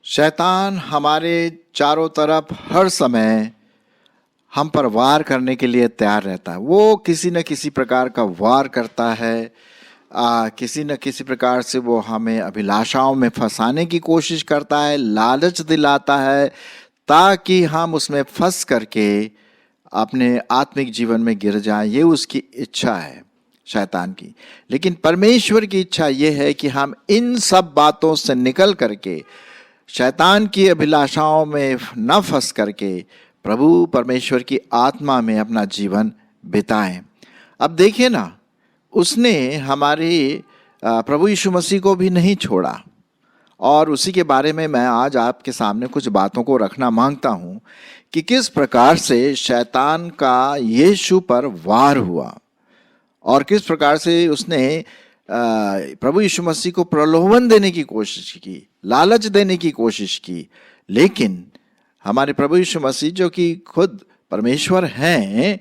शैतान हमारे चारों तरफ हर समय हम पर वार करने के लिए तैयार रहता है। वो किसी न किसी प्रकार का वार करता है। किसी न किसी प्रकार से वो हमें अभिलाषाओं में फंसाने की कोशिश करता है, लालच दिलाता है ताकि हम उसमें फंस करके अपने आत्मिक जीवन में गिर जाएं। ये उसकी इच्छा है शैतान की। लेकिन परमेश्वर की इच्छा ये है कि हम इन सब बातों से निकल करके, शैतान की अभिलाषाओं में न फंस करके प्रभु परमेश्वर की आत्मा में अपना जीवन बिताएं। अब देखिए ना, उसने हमारे प्रभु यीशु मसीह को भी नहीं छोड़ा, और उसी के बारे में मैं आज आपके सामने कुछ बातों को रखना मांगता हूं कि किस प्रकार से शैतान का यीशु पर वार हुआ और किस प्रकार से उसने प्रभु यीशु मसीह को प्रलोभन देने की कोशिश की, लालच देने की कोशिश की। लेकिन हमारे प्रभु यीशु मसीह जो कि खुद परमेश्वर हैं,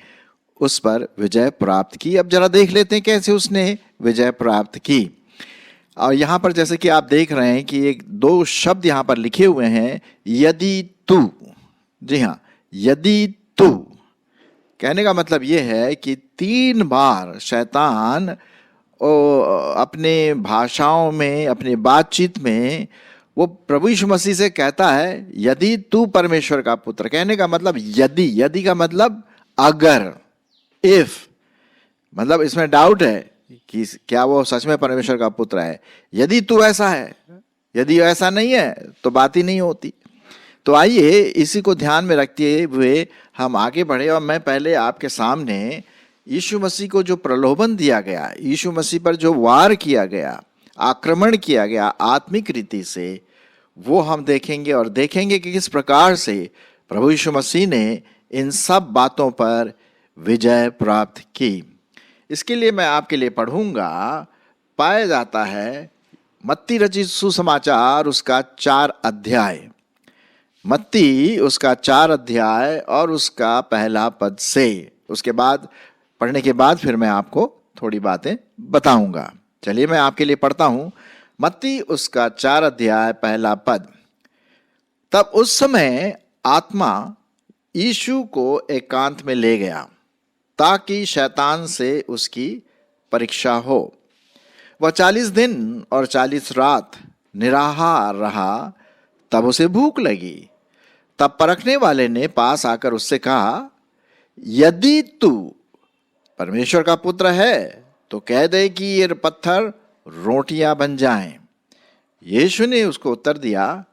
उस पर विजय प्राप्त की। अब जरा देख लेते हैं कैसे उसने विजय प्राप्त की। और यहाँ पर जैसे कि आप देख रहे हैं कि एक दो शब्द यहाँ पर लिखे हुए हैं, यदि तू। जी हाँ, यदि तू कहने का मतलब ये है कि 3 बार शैतान अपने भाषाओं में, अपने बातचीत में वो प्रभु यीशु मसीह से कहता है, यदि तू परमेश्वर का पुत्र। कहने का मतलब यदि का मतलब अगर, इफ, मतलब इसमें डाउट है कि क्या वो सच में परमेश्वर का पुत्र है। यदि तू ऐसा है, यदि ऐसा नहीं है तो बात ही नहीं होती। तो आइए इसी को ध्यान में रखते हुए हम आगे बढ़े। और मैं पहले आपके सामने यीशु मसीह को जो प्रलोभन दिया गया, यीशु मसीह पर जो वार किया गया, आक्रमण किया गया आत्मिक रीति से, वो हम देखेंगे और देखेंगे कि किस प्रकार से प्रभु यीशु मसीह ने इन सब बातों पर विजय प्राप्त की। इसके लिए मैं आपके लिए पढ़ूंगा। पाया जाता है मत्ती रचित सुसमाचार उसका 4 अध्याय, मत्ती उसका 4 अध्याय और उसका पहला पद से। उसके बाद पढ़ने के बाद फिर मैं आपको थोड़ी बातें बताऊंगा। चलिए मैं आपके लिए पढ़ता हूं। मत्ती उसका 4 अध्याय पहला पद। तब उस समय आत्मा यीशु को एकांत में ले गया ताकि शैतान से उसकी परीक्षा हो। वह 40 दिन और 40 रात निराहार रहा। तब उसे भूख लगी। तब परखने वाले ने पास आकर उससे कहा, यदि तू परमेश्वर का पुत्र है तो कह दे कि ये पत्थर रोटियां बन जाएं। यीशु ने उसको उत्तर दिया,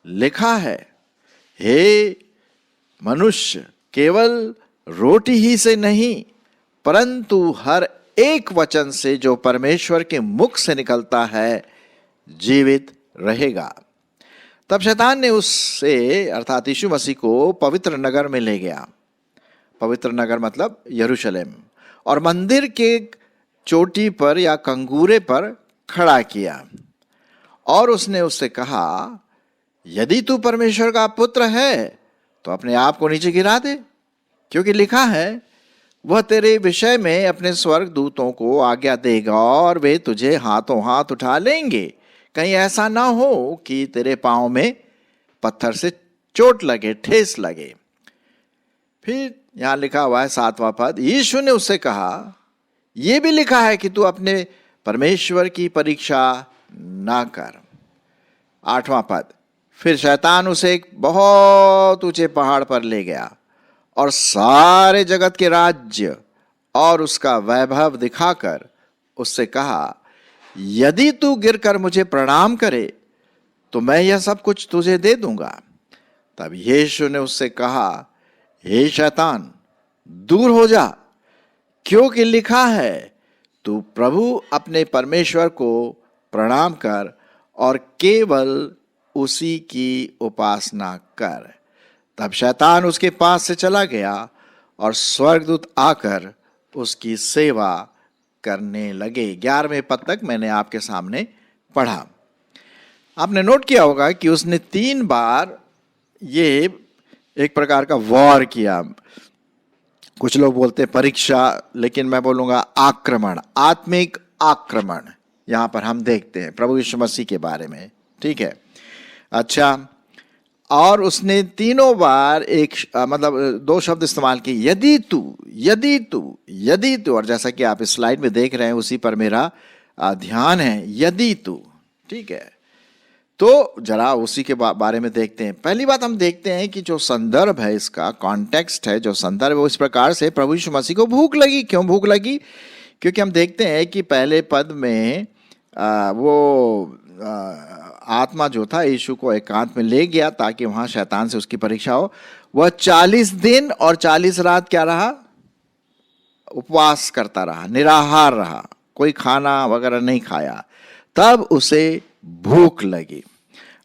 लिखा है, हे मनुष्य, केवल रोटी ही से नहीं परंतु हर एक वचन से जो परमेश्वर के मुख से निकलता है जीवित रहेगा। तब शैतान ने उससे अर्थात यीशु मसीह को पवित्र नगर में ले गया। पवित्र नगर मतलब यरूशलेम, और मंदिर के चोटी पर या कंगूरे पर खड़ा किया। और उसने उससे कहा, यदि तू परमेश्वर का पुत्र है तो अपने आप को नीचे गिरा दे, क्योंकि लिखा है, वह तेरे विषय में अपने स्वर्ग दूतों को आज्ञा देगा और वे तुझे हाथों हाथ उठा लेंगे, कहीं ऐसा ना हो कि तेरे पांव में पत्थर से चोट लगे, ठेस लगे। फिर यहां लिखा हुआ है 7वां पद, यीशु ने उससे कहा, यह भी लिखा है कि तू अपने परमेश्वर की परीक्षा ना कर। 8वां पद, फिर शैतान उसे एक बहुत ऊंचे पहाड़ पर ले गया और सारे जगत के राज्य और उसका वैभव दिखाकर उससे कहा, यदि तू गिरकर मुझे प्रणाम करे तो मैं यह सब कुछ तुझे दे दूंगा। तब यीशु ने उससे कहा, हे शैतान, दूर हो जा, क्योंकि लिखा है, तू प्रभु अपने परमेश्वर को प्रणाम कर और केवल उसी की उपासना कर। तब शैतान उसके पास से चला गया और स्वर्गदूत आकर उसकी सेवा करने लगे। 11वें पद तक मैंने आपके सामने पढ़ा। आपने नोट किया होगा कि उसने 3 बार ये एक प्रकार का वॉर किया। कुछ लोग बोलते परीक्षा, लेकिन मैं बोलूंगा आक्रमण, आत्मिक आक्रमण। यहां पर हम देखते हैं प्रभु यीशु मसीह के बारे में। ठीक है, अच्छा, और उसने तीनों बार मतलब दो शब्द इस्तेमाल किए, यदि तू, यदि तू, यदि तू। और जैसा कि आप इस स्लाइड में देख रहे हैं, उसी पर मेरा ध्यान है, यदि तू। ठीक है, तो जरा उसी के बारे में देखते हैं। पहली बात हम देखते हैं कि जो संदर्भ है, इसका कॉन्टेक्स्ट है, जो संदर्भ है वो इस प्रकार से, प्रभु यीशु मसीह को भूख लगी। क्यों भूख लगी? क्योंकि हम देखते हैं कि पहले पद में आत्मा जो था यीशु को एकांत में ले गया ताकि वहां शैतान से उसकी परीक्षा हो। वह 40 दिन और 40 रात क्या रहा? उपवास करता रहा, निराहार रहा, कोई खाना वगैरह नहीं खाया। तब उसे भूख लगी।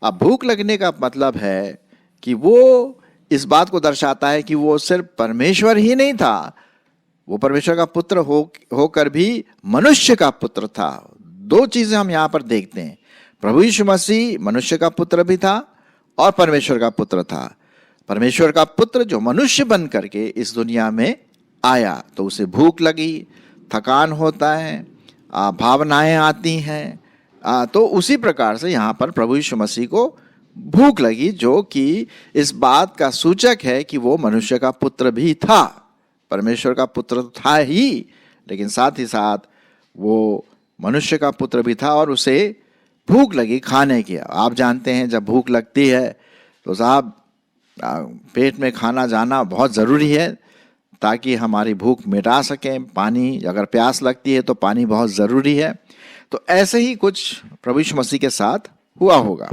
अब भूख लगने का मतलब है कि वो इस बात को दर्शाता है कि वो सिर्फ परमेश्वर ही नहीं था, वो परमेश्वर का पुत्र होकर भी मनुष्य का पुत्र था। दो चीजें हम यहां पर देखते हैं, प्रभु यीशु मसीह मनुष्य का पुत्र भी था और परमेश्वर का पुत्र था। परमेश्वर का पुत्र जो मनुष्य बन करके इस दुनिया में आया, तो उसे भूख लगी, थकान होता है, भावनाएं आती हैं। तो उसी प्रकार से यहाँ पर प्रभु यीशु मसीह को भूख लगी, जो कि इस बात का सूचक है कि वो मनुष्य का पुत्र भी था। परमेश्वर का पुत्र तो था ही, लेकिन साथ ही साथ वो मनुष्य का पुत्र भी था और उसे भूख लगी खाने की। आप जानते हैं जब भूख लगती है तो साहब पेट में खाना जाना बहुत ज़रूरी है ताकि हमारी भूख मिटा सकें। पानी, अगर प्यास लगती है तो पानी बहुत ज़रूरी है। तो ऐसे ही कुछ प्रभु यीशु मसीह के साथ हुआ होगा।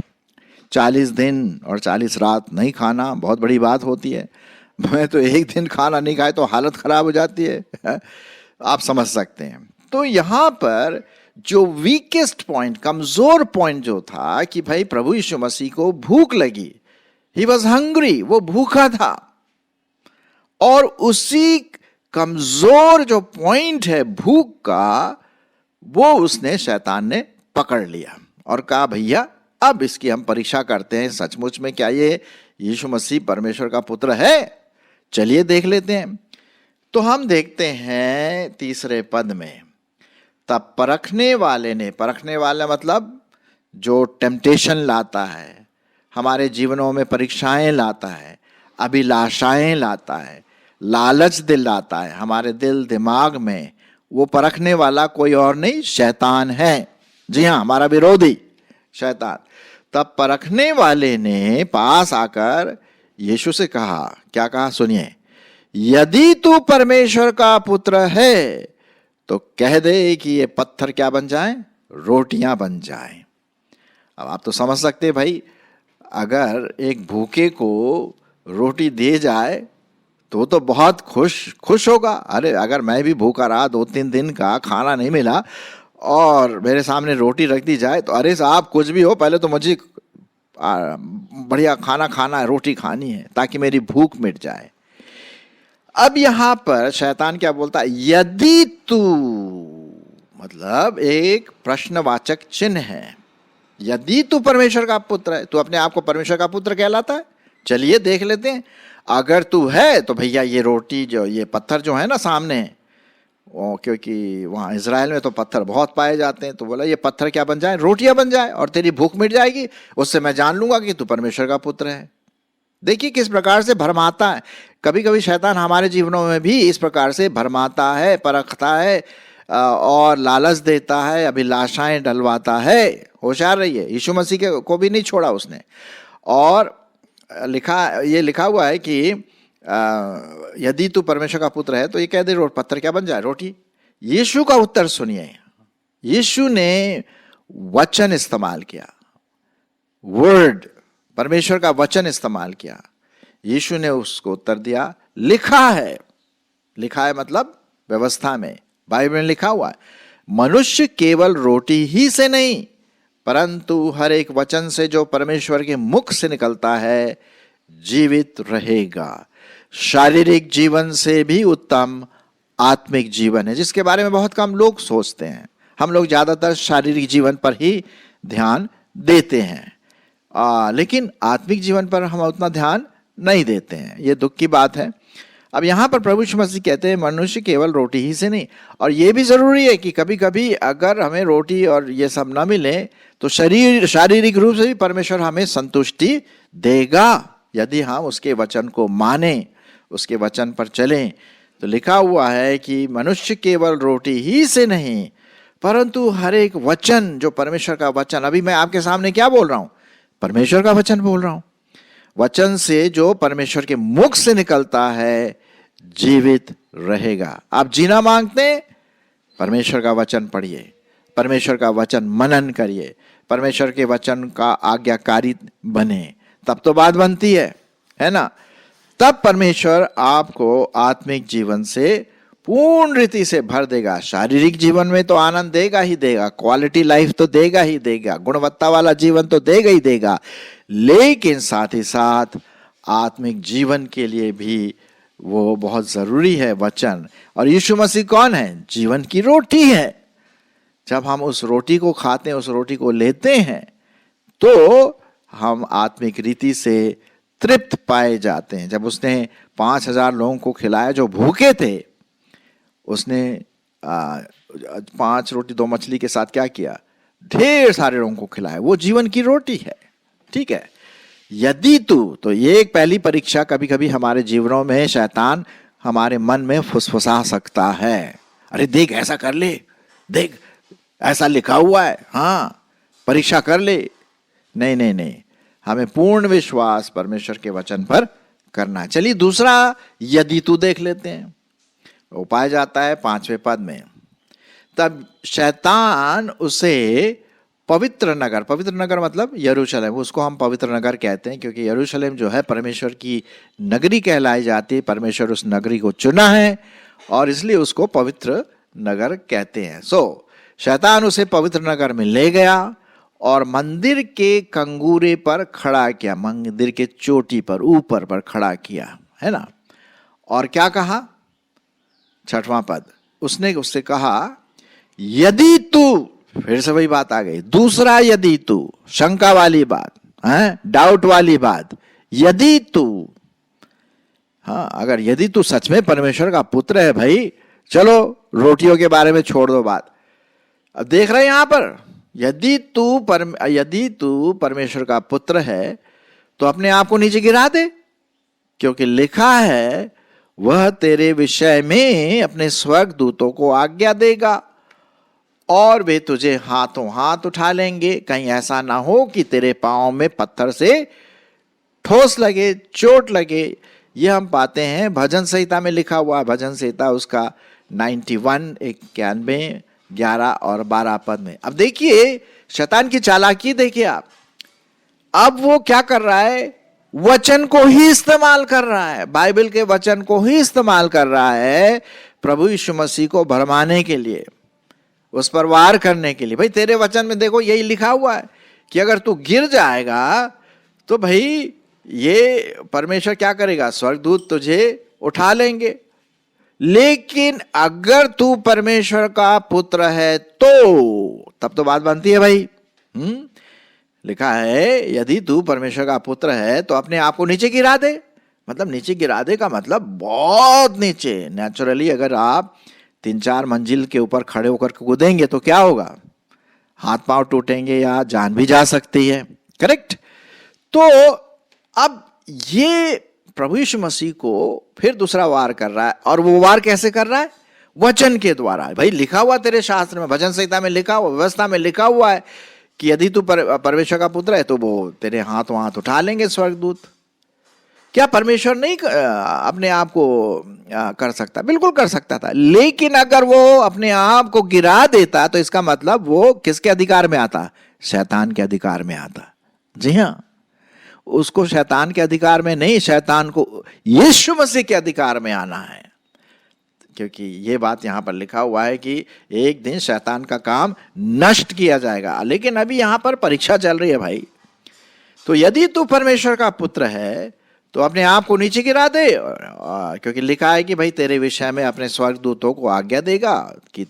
40 दिन और 40 रात नहीं खाना बहुत बड़ी बात होती है। मैं तो एक दिन खाना नहीं खाए तो हालत खराब हो जाती है। आप समझ सकते हैं। तो यहाँ पर जो वीकेस्ट पॉइंट, कमजोर पॉइंट जो था कि भाई प्रभु यीशु मसीह को भूख लगी, ही वॉज हंग्री, वो भूखा था। और उसी कमजोर जो पॉइंट है भूख का, वो उसने, शैतान ने पकड़ लिया और कहा भैया अब इसकी हम परीक्षा करते हैं, सचमुच में क्या ये यीशु मसीह परमेश्वर का पुत्र है? चलिए देख लेते हैं। तो हम देखते हैं तीसरे पद में, तब परखने वाले ने, परखने वाला मतलब जो टेम्पटेशन लाता है, हमारे जीवनों में परीक्षाएं लाता है, अभिलाषाएं लाता है, लालच दिलाता है हमारे दिल दिमाग में, वो परखने वाला कोई और नहीं, शैतान है। जी हाँ, हमारा विरोधी शैतान। तब परखने वाले ने पास आकर यीशु से कहा, क्या कहा सुनिए, यदि तू परमेश्वर का पुत्र है तो कह दे कि ये पत्थर क्या बन जाएं? रोटियां बन जाएं। अब आप तो समझ सकते हैं भाई, अगर एक भूखे को रोटी दे जाए तो बहुत खुश होगा। अरे अगर मैं भी भूखा रहा 2-3 दिन का, खाना नहीं मिला और मेरे सामने रोटी रख दी जाए तो अरे साहब कुछ भी हो, पहले तो मुझे बढ़िया खाना खाना है, रोटी खानी है ताकि मेरी भूख मिट जाए। अब यहां पर शैतान क्या बोलता है? यदि तू, मतलब एक प्रश्नवाचक चिन्ह है। यदि तू परमेश्वर का पुत्र है, तू अपने आप को परमेश्वर का पुत्र कहलाता है? चलिए देख लेते हैं। अगर तू है तो भैया ये रोटी, जो ये पत्थर जो है ना सामने, क्योंकि वहाँ इजराइल में तो पत्थर बहुत पाए जाते हैं, तो बोला ये पत्थर क्या बन जाए? रोटियां बन जाए और तेरी भूख मिट जाएगी। उससे मैं जान लूंगा कि तू परमेश्वर का पुत्र है। देखिए किस प्रकार से भरमाता है। कभी कभी शैतान हमारे जीवनों में भी इस प्रकार से भरमाता है, परखता है और लालच देता है, अभिलाषाएं डलवाता है। होशियार रहिए, यीशु मसीह को भी नहीं छोड़ा उसने। और लिखा हुआ है कि यदि तू परमेश्वर का पुत्र है तो ये कह दे पत्थर क्या बन जाए? रोटी। यीशु का उत्तर सुनिए। यीशु ने वचन इस्तेमाल किया, वर्ड, परमेश्वर का वचन इस्तेमाल किया। यीशु ने उसको उत्तर दिया, लिखा है। लिखा है मतलब व्यवस्था में, बाइबल में लिखा हुआ है, मनुष्य केवल रोटी ही से नहीं परंतु हर एक वचन से जो परमेश्वर के मुख से निकलता है जीवित रहेगा। शारीरिक जीवन से भी उत्तम आत्मिक जीवन है, जिसके बारे में बहुत कम लोग सोचते हैं। हम लोग ज्यादातर शारीरिक जीवन पर ही ध्यान देते हैं, लेकिन आत्मिक जीवन पर हम उतना ध्यान नहीं देते हैं। ये दुख की बात है। अब यहाँ पर प्रभु यीशु मसीह कहते हैं मनुष्य केवल रोटी ही से नहीं, और ये भी जरूरी है कि कभी कभी अगर हमें रोटी और ये सब ना मिले तो शारीरिक रूप से भी परमेश्वर हमें संतुष्टि देगा यदि हम उसके वचन को माने, उसके वचन पर चलें। तो लिखा हुआ है कि मनुष्य केवल रोटी ही से नहीं परंतु हर एक वचन, जो परमेश्वर का वचन, अभी मैं आपके सामने क्या बोल रहा हूं, परमेश्वर का वचन बोल रहा हूं, वचन से जो परमेश्वर के मुख से निकलता है जीवित रहेगा। आप जीना मांगते हैं, परमेश्वर का वचन पढ़िए, परमेश्वर का वचन मनन करिए, परमेश्वर के वचन का आज्ञाकारी बने, तब तो बात बनती है ना। तब परमेश्वर आपको आत्मिक जीवन से पूर्ण रीति से भर देगा। शारीरिक जीवन में तो आनंद देगा ही देगा, क्वालिटी लाइफ तो देगा ही देगा, गुणवत्ता वाला जीवन तो देगा ही देगा, लेकिन साथ ही साथ आत्मिक जीवन के लिए भी वो बहुत जरूरी है वचन। और यीशु मसीह कौन है? जीवन की रोटी है। जब हम उस रोटी को खाते हैं, उस रोटी को लेते हैं, तो हम आत्मिक रीति से तृप्त पाए जाते हैं। जब उसने 5,000 लोगों को खिलाया जो भूखे थे, उसने 5 रोटी 2 मछली के साथ क्या किया? ढेर सारे लोगों को खिलाया। वो जीवन की रोटी है, ठीक है। यदि तो ये एक पहली परीक्षा कभी कभी हमारे जीवनों में शैतान हमारे मन में फुसफुसा सकता है, अरे देख ऐसा कर ले, देख ऐसा लिखा हुआ है, हाँ परीक्षा कर ले। नहीं नहीं नहीं, हमें पूर्ण विश्वास परमेश्वर के वचन पर करना। चलिए दूसरा यदि तू देख लेते हैं। वो पाया जाता है 5वें पद में। तब शैतान उसे पवित्र नगर मतलब यरूशलेम, उसको हम पवित्र नगर कहते हैं क्योंकि यरूशलेम जो है परमेश्वर की नगरी कहलाई जाती है। परमेश्वर उस नगरी को चुना है और इसलिए उसको पवित्र नगर कहते हैं। शैतान उसे पवित्र नगर में ले गया और मंदिर के कंगूरे पर खड़ा किया, मंदिर के चोटी पर, ऊपर पर खड़ा किया, है ना। और क्या कहा? 6वां पद, उसने उससे कहा यदि तू, फिर से वही बात आ गई, दूसरा यदि तू, शंका वाली बात है, डाउट वाली बात, यदि तू, हाँ अगर यदि तू सच में परमेश्वर का पुत्र है, भाई चलो रोटियों के बारे में छोड़ दो बात। अब देख रहे हैं यहां पर, यदि तू परमेश्वर का पुत्र है तो अपने आप को नीचे गिरा दे, क्योंकि लिखा है वह तेरे विषय में अपने स्वर्गदूतों को आज्ञा देगा और वे तुझे हाथों हाथ उठा लेंगे, कहीं ऐसा ना हो कि तेरे पांव में पत्थर से ठोस लगे, चोट लगे। ये हम पाते हैं भजन संहिता में लिखा हुआ, भजन संहिता उसका 91, 91, 11 और 12 पद में। अब देखिए शैतान की चालाकी देखिए आप, अब वो क्या कर रहा है? वचन को ही इस्तेमाल कर रहा है, बाइबल के वचन को ही इस्तेमाल कर रहा है प्रभु यीशु मसीह को भरमाने के लिए, उस पर वार करने के लिए। भाई तेरे वचन में देखो यही लिखा हुआ है कि अगर तू गिर जाएगा तो भाई ये परमेश्वर क्या करेगा? स्वर्गदूत तुझे उठा लेंगे। लेकिन अगर तू परमेश्वर का पुत्र है तो तब तो बात बनती है भाई। लिखा है यदि तू परमेश्वर का पुत्र है तो अपने आप को नीचे गिरा दे। मतलब नीचे गिरा दे का मतलब बहुत नीचे। नेचुरली अगर आप 3-4 मंजिल के ऊपर खड़े होकर कूदेंगे तो क्या होगा? हाथ पांव टूटेंगे या जान भी जा सकती है, करेक्ट। तो अब ये प्रभु यीशु मसीह को फिर दूसरा वार कर रहा है, और वो वार कैसे कर रहा है? वचन के द्वारा। भाई लिखा हुआ तेरे शास्त्र में, भजन संहिता में लिखा हुआ, व्यवस्था में लिखा हुआ है कि यदि तू परमेश्वर का पुत्र है तो वो तेरे हाथों हाथ उठा लेंगे स्वर्गदूत। क्या परमेश्वर नहीं अपने आप को कर सकता? बिल्कुल कर सकता था, लेकिन अगर वो अपने आप को गिरा देता तो इसका मतलब वो किसके अधिकार में आता? शैतान के अधिकार में आता। जी हाँ, उसको शैतान के अधिकार में नहीं, शैतान को यीशु मसीह के अधिकार में आना है। क्योंकि ये बात यहां पर लिखा हुआ है कि एक दिन शैतान का काम नष्ट किया जाएगा। लेकिन अभी यहां पर परीक्षा चल रही है भाई। तो यदि तू परमेश्वर का पुत्र है तो अपने आप को नीचे गिरा दे, क्योंकि लिखा है कि भाई तेरे विषय में अपने स्वर्गदूतों को आज्ञा देगा कि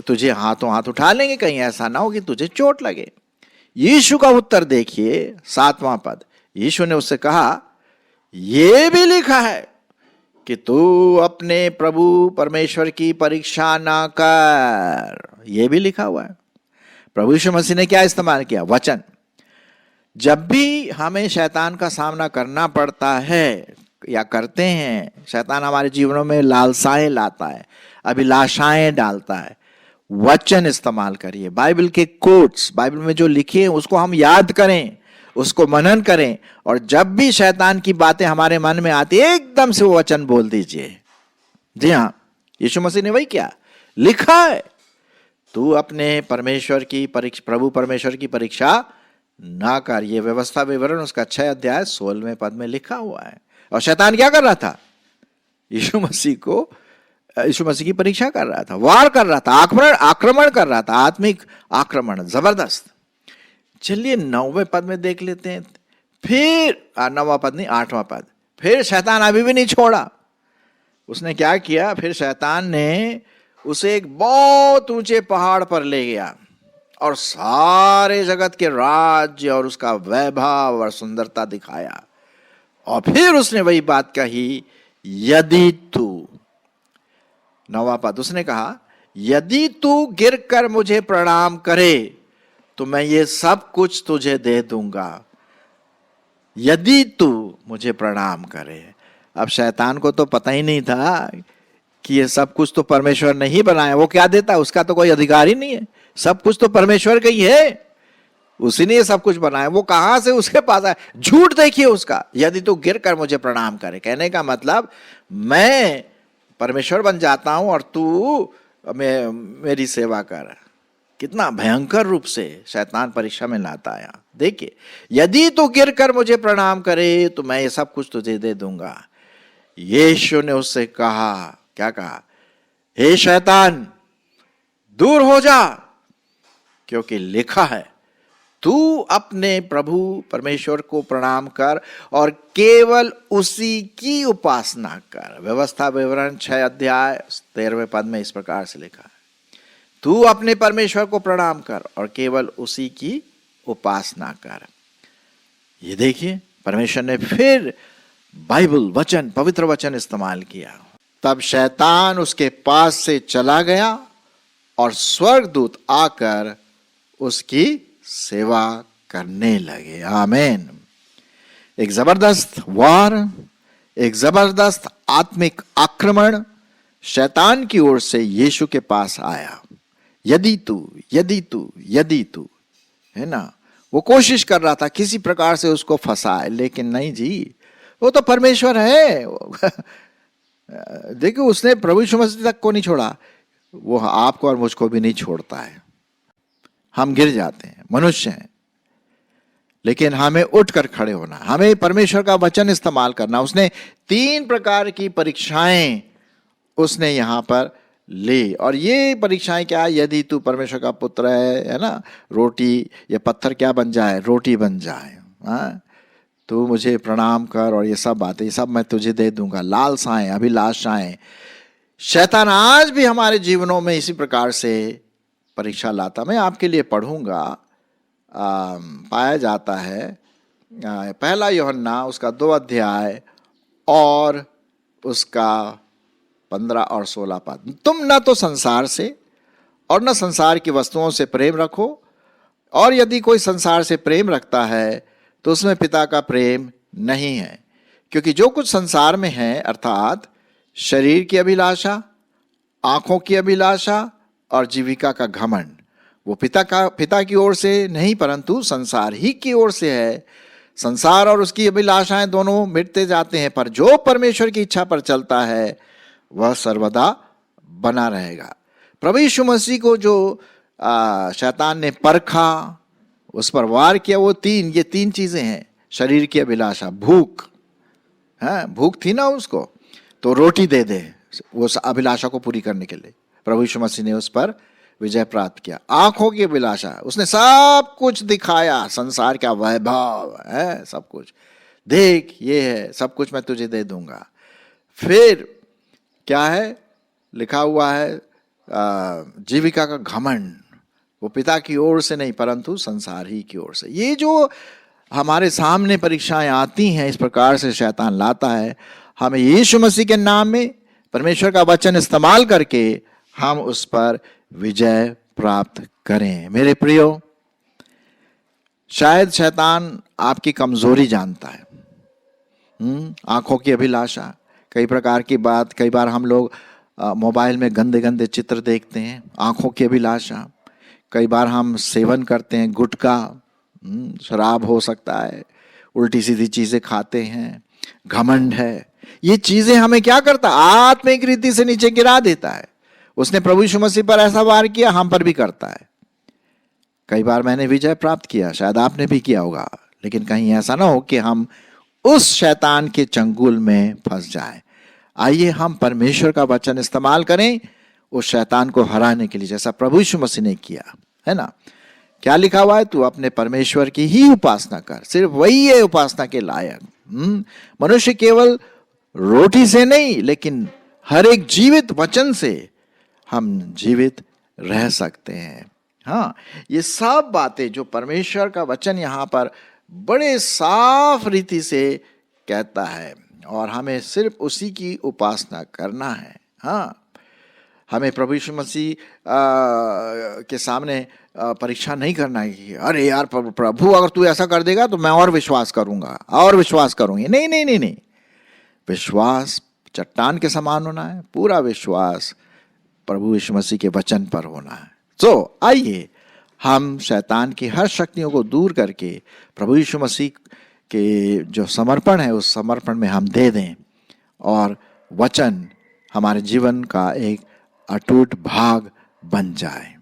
तुझे हाथों हाथ उठा लेंगे, कहीं ऐसा ना हो कि तुझे चोट लगे। यीशु का उत्तर देखिए 7वां पद। यीशु ने उससे कहा ये भी लिखा है कि तू अपने प्रभु परमेश्वर की परीक्षा ना कर। यह भी लिखा हुआ है। प्रभु यीशु मसीह ने क्या इस्तेमाल किया? वचन। जब भी हमें शैतान का सामना करना पड़ता है या करते हैं, शैतान हमारे जीवनों में लालसाएं लाता है, अभिलाषाएं डालता है, वचन इस्तेमाल करिए। बाइबल के कोट्स, बाइबल में जो लिखे हैं उसको हम याद करें, उसको मनन करें, और जब भी शैतान की बातें हमारे मन में आती है एकदम से वो वचन बोल दीजिए। जी हाँ, यीशु मसीह ने वही किया। लिखा है, तू अपने परमेश्वर की प्रभु परमेश्वर की परीक्षा ना कर। ये व्यवस्था विवरण उसका 6 अध्याय 16वें पद में लिखा हुआ है। और शैतान क्या कर रहा था? यीशु मसीह की परीक्षा कर रहा था, वार कर रहा था, आक्रमण कर रहा था, आत्मिक आक्रमण जबरदस्त। चलिए 9वें पद में देख लेते हैं। फिर 9वां पद नहीं, 8वां पद। फिर शैतान अभी भी नहीं छोड़ा। उसने क्या किया? फिर शैतान ने उसे एक बहुत ऊंचे पहाड़ पर ले गया और सारे जगत के राज्य और उसका वैभव और सुंदरता दिखाया। और फिर उसने वही बात कही, यदि तू, 9वां पद, उसने कहा, यदि तू गिरकर मुझे प्रणाम करे तो मैं ये सब कुछ तुझे दे दूंगा। यदि तू मुझे प्रणाम करे। अब शैतान को तो पता ही नहीं था कि ये सब कुछ तो परमेश्वर ने ही बनाया। वो क्या देता? उसका तो कोई अधिकार ही नहीं है। सब कुछ तो परमेश्वर का ही है, उसी ने ये सब कुछ बनाया। वो कहां से उसके पास आया? झूठ देखिए उसका। यदि तू गिर कर मुझे प्रणाम करे, कहने का मतलब मैं परमेश्वर बन जाता हूं और तू मेरी सेवा कर। कितना भयंकर रूप से शैतान परीक्षा में लाता है। देखिए, यदि तू गिर कर मुझे प्रणाम करे तो मैं ये सब कुछ तुझे दे दूंगा। यीशु ने उससे कहा, क्या कहा? हे शैतान, दूर हो जा, क्योंकि लिखा है, तू अपने प्रभु परमेश्वर को प्रणाम कर और केवल उसी की उपासना कर। व्यवस्था विवरण 6 अध्याय 13वें पद में इस प्रकार से लिखा है, तू अपने परमेश्वर को प्रणाम कर और केवल उसी की उपासना कर। ये देखिए, परमेश्वर ने फिर बाइबल, वचन, पवित्र वचन इस्तेमाल किया। तब शैतान उसके पास से चला गया और स्वर्गदूत आकर उसकी सेवा करने लगे। आमीन। एक जबरदस्त वार, एक जबरदस्त आत्मिक आक्रमण शैतान की ओर से यीशु के पास आया। यदि तू, यदि तू, यदि तू, है ना। वो कोशिश कर रहा था किसी प्रकार से उसको फंसाए, लेकिन नहीं जी, वो तो परमेश्वर है। देखिए, उसने प्रभु यीशु मसीह तक को नहीं छोड़ा, वो आपको और मुझको भी नहीं छोड़ता है। हम गिर जाते हैं, मनुष्य हैं, लेकिन हमें उठकर खड़े होना, हमें परमेश्वर का वचन इस्तेमाल करना। उसने 3 प्रकार की परीक्षाएं उसने यहां पर ली। और ये परीक्षाएं क्या? यदि तू परमेश्वर का पुत्र है ना, रोटी या पत्थर क्या बन जाए? रोटी बन जाए। हाँ, तू मुझे प्रणाम कर और ये सब बातें, ये सब मैं तुझे दे दूंगा। लालसाएं, अभिलाषाएं। शैतान आज भी हमारे जीवनों में इसी प्रकार से परीक्षा लाता। मैं आपके लिए पढ़ूंगा। पाया जाता है 1 यूहन्ना उसका 2 अध्याय और उसका 15 और 16 पद। तुम न तो संसार से और न संसार की वस्तुओं से प्रेम रखो, और यदि कोई संसार से प्रेम रखता है तो उसमें पिता का प्रेम नहीं है। क्योंकि जो कुछ संसार में है, अर्थात शरीर की अभिलाषा, आंखों की अभिलाषा और जीविका का घमंड, वो पिता की ओर से नहीं परंतु संसार ही की ओर से है। संसार और उसकी अभिलाषाएं दोनों मिटते जाते हैं, पर जो परमेश्वर की इच्छा पर चलता है वह सर्वदा बना रहेगा। प्रभु यीशु मसीह को जो शैतान ने परखा, उस पर वार किया, वो ये तीन चीजें हैं। शरीर की अभिलाषा, भूख है, भूख थी ना उसको, तो रोटी दे दे वो अभिलाषा को पूरी करने के लिए। प्रभु यीशु मसीह ने उस पर विजय प्राप्त किया। आंखों की अभिलाषा, उसने सब कुछ दिखाया, संसार का वैभव है, सब कुछ देख, ये है, सब कुछ मैं तुझे दे दूंगा। फिर क्या है लिखा हुआ है? जीविका का घमंड, वो पिता की ओर से नहीं परंतु संसार ही की ओर से। ये जो हमारे सामने परीक्षाएं आती हैं, इस प्रकार से शैतान लाता है, हमें यीशु मसीह के नाम में परमेश्वर का वचन इस्तेमाल करके हम उस पर विजय प्राप्त करें। मेरे प्रियो, शायद शैतान आपकी कमजोरी जानता है, आंखों की अभिलाषा, कई प्रकार की बात। कई बार हम लोग मोबाइल में गंदे गंदे चित्र देखते हैं, आंखों की अभिलाषा। कई बार हम सेवन करते हैं गुटखा, शराब हो सकता है, उल्टी सीधी चीजें खाते हैं, घमंड है। ये चीजें हमें क्या करता है? आत्मिक रीति से नीचे गिरा देता है। उसने प्रभु यीशु मसीह पर ऐसा वार किया, हम पर भी करता है। कई बार मैंने विजय प्राप्त किया, शायद आपने भी किया होगा, लेकिन कहीं ऐसा ना हो कि हम उस शैतान के चंगुल में फंस जाएं। आइए हम परमेश्वर का वचन इस्तेमाल करें उस शैतान को हराने के लिए, जैसा प्रभु यीशु मसीह ने किया है ना। क्या लिखा हुआ है? तू अपने परमेश्वर की ही उपासना कर, सिर्फ वही है उपासना के लायक। मनुष्य केवल रोटी से नहीं, लेकिन हर एक जीवित वचन से हम जीवित रह सकते हैं। हाँ, ये सब बातें जो परमेश्वर का वचन यहाँ पर बड़े साफ रीति से कहता है, और हमें सिर्फ उसी की उपासना करना है। हाँ, हमें प्रभु यीशु मसीह के सामने परीक्षा नहीं करना है कि अरे यार प्रभु, अगर तू ऐसा कर देगा तो मैं और विश्वास करूंगा और विश्वास करूंगी। नहीं नहीं नहीं नहीं, विश्वास चट्टान के समान होना है। पूरा विश्वास प्रभु यीशु मसीह के वचन पर होना है। तो आइए हम शैतान की हर शक्तियों को दूर करके प्रभु यीशु मसीह के जो समर्पण है उस समर्पण में हम दे दें, और वचन हमारे जीवन का एक अटूट भाग बन जाए।